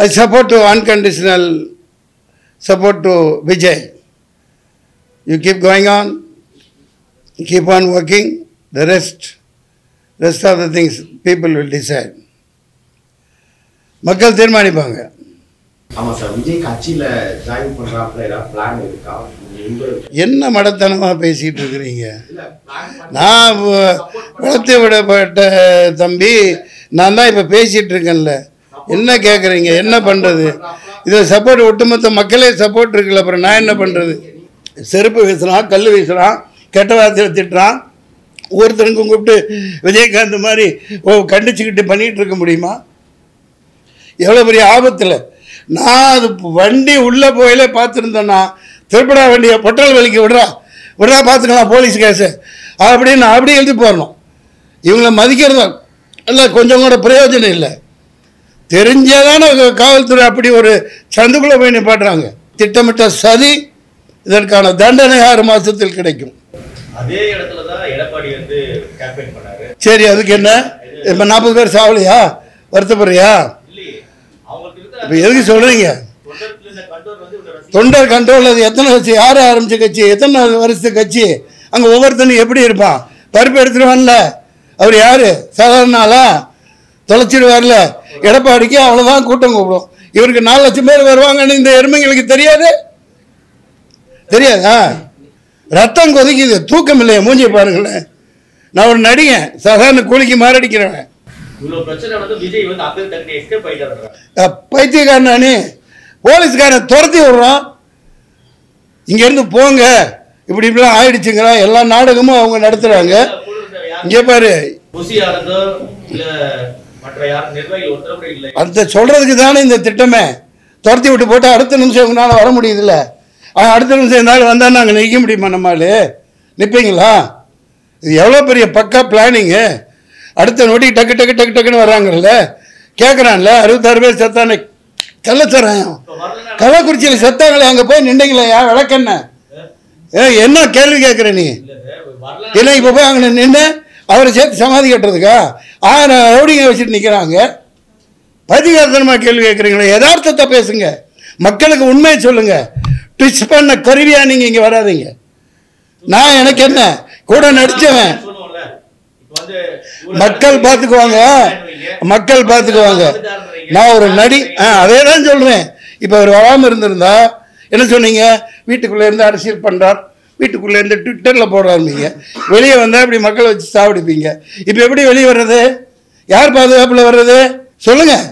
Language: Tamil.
I support to unconditional support to Vijay. You keep going on, keep on working, the rest of the things people will decide. மக்கள் தீர்மானிப்பாங்க. ஆமா சார், விஜய் கட்சியில ஜாயின் பண்றாப்ல ஏதாவது பிளான் இருக்கா? என்ன மடத்தனமா பேசிட்டு இருக்கிறீங்க? நான் வளர்த்து விடப்பட்ட தம்பி, நான் தான் இப்ப பேசிட்டு இருக்கேன்ல. என்ன கேட்குறீங்க? என்ன பண்ணுறது? இதை சப்போர்ட் ஒட்டுமொத்த மக்களே சப்போர்ட் இருக்குல்ல, அப்புறம் நான் என்ன பண்ணுறது? செருப்பு வீசுகிறான், கல் வீசுகிறான், கெட்ட வார்த்தையில் திட்டுறான். ஒருத்தருக்கும் கூப்பிட்டு விஜயகாந்த் மாதிரி கண்டிச்சுக்கிட்டு பண்ணிகிட்டு இருக்க முடியுமா? எவ்வளோ பெரிய ஆபத்தில். நான் அது வண்டி உள்ளே போயிலே பார்த்துருந்தேன்னா, திருப்படா வண்டியை பொட்டல் வலிக்கு விடுறா பார்த்துக்கலாம் போலீஸ் கேஸு அப்படின்னு அப்படி எழுதி போடணும். இவங்களை மதிக்கிறதா இல்லை, கொஞ்சம் கூட பிரயோஜனம் இல்லை. தெரிஞ்சதான காவல்துறை அப்படி ஒரு சந்துக்குள்ளே போய் நிப்பாட்டுறாங்க. திட்டமிட்ட சதி. இதற்கான தண்டனை 6 மாதத்தில் கிடைக்கும். அதே இடத்துல தான் எடப்பாடி வந்து கேம்பெயின் பண்ணாரு. சரி, அதுக்கு என்ன? இப்போ 40 பேர் சாவலையா? வருத்தப்படுறியா? இப்போ எதுக்கு சொல்கிறீங்க? தொண்டர் கண்ட்ரோல். அது எத்தனை கட்சி? யார் ஆரம்பித்த கட்சி? எத்தனை வருஷத்து கட்சி? அங்கே ஒவ்வொருத்தனும் எப்படி இருப்பான்? பருப்பு எடுத்துருவான்ல. அவர் யார்? சாதாரண ஆளா? தொலைச்சிடுவார்ல. எடப்பாடிக்கு அவ்வளோதான் கூட்டம் கூப்பிடும். இவருக்கு 4 லட்சம் பேர் வருவாங்கன்னு இந்த எருமைங்களுக்கு தெரியாதா? ரத்தம் கொதிக்குது, தூக்கம் இல்லையா? மூஞ்சி பாருங்களேன். நான் ஒரு நடிகன், சாதாரண கூலிக்கு மாரடிக்கிறவன். பைத்தியக்காரன் நானே. போலீஸ்காரன் துரத்தி விடுறான். இங்கேருந்து போங்க, இப்படி இப்படிலாம் ஆயிடுச்சுங்கிறா. எல்லா நாடகமும் அவங்க நடத்துகிறாங்க. இங்கே பாரு, அந்த சொல்றதுக்கு தானே இந்த திட்டமே. துரத்தி விட்டு போட்டு அடுத்த நிமிஷம் இவங்களால வர முடியுதுல்ல. அடுத்த நிமிஷம் இருந்தாலும் வந்தால் நாங்கள் நிற்க முடியுமா? நம்மளால நிற்பீங்களா? இது எவ்வளோ பெரிய பக்கா பிளானிங்கு. அடுத்த நோட்டி டக்கு டக்கு டக்கு டக்குன்னு வர்றாங்கல்ல. கேட்குறான்ல, 66 பேர் செத்தானே கள்ளச்சாராயம் கள்ளக்குறிச்சியில் செத்தாங்களே, அங்கே போய் நின்றீங்களா? விளக்கண்ண என்ன கேள்வி கேட்குற நீ? ஏன்னா இப்போ போய் அங்கே நின்று அவரை சேர்த்து சமாதி கட்டுறதுக்கா 1000 ரவுடிங்க வச்சுட்டு நிற்கிறாங்க. பதிகாரத்தனமாக கேள்வி கேட்குறீங்களா? யதார்த்தத்தை பேசுங்க, மக்களுக்கு உண்மையை சொல்லுங்க. ட்விஸ்ட் பண்ண கருவியா நீங்கள் இங்கே வராதிங்க. நான் எனக்கு என்ன, கூட நடித்தவன். மக்கள் பார்த்துக்குவாங்க, மக்கள் பார்த்துக்குவாங்க. நான் ஒரு நடி, அதே தான் சொல்கிறேன். இப்போ அவர் வராமல் இருந்திருந்தா என்ன சொன்னீங்க? வீட்டுக்குள்ளே இருந்து அரசியல் பண்ணுறார், வீட்டுக்குள்ளே இருந்து ட்விட்டரில் போடுறாருப்பீங்க. வெளியே வந்தால் இப்படி மக்களை வச்சு சாப்பிடுப்பீங்க. இப்போ எப்படி வெளியே வர்றது? யார் பாதுகாப்பில் வர்றது? சொல்லுங்கள்.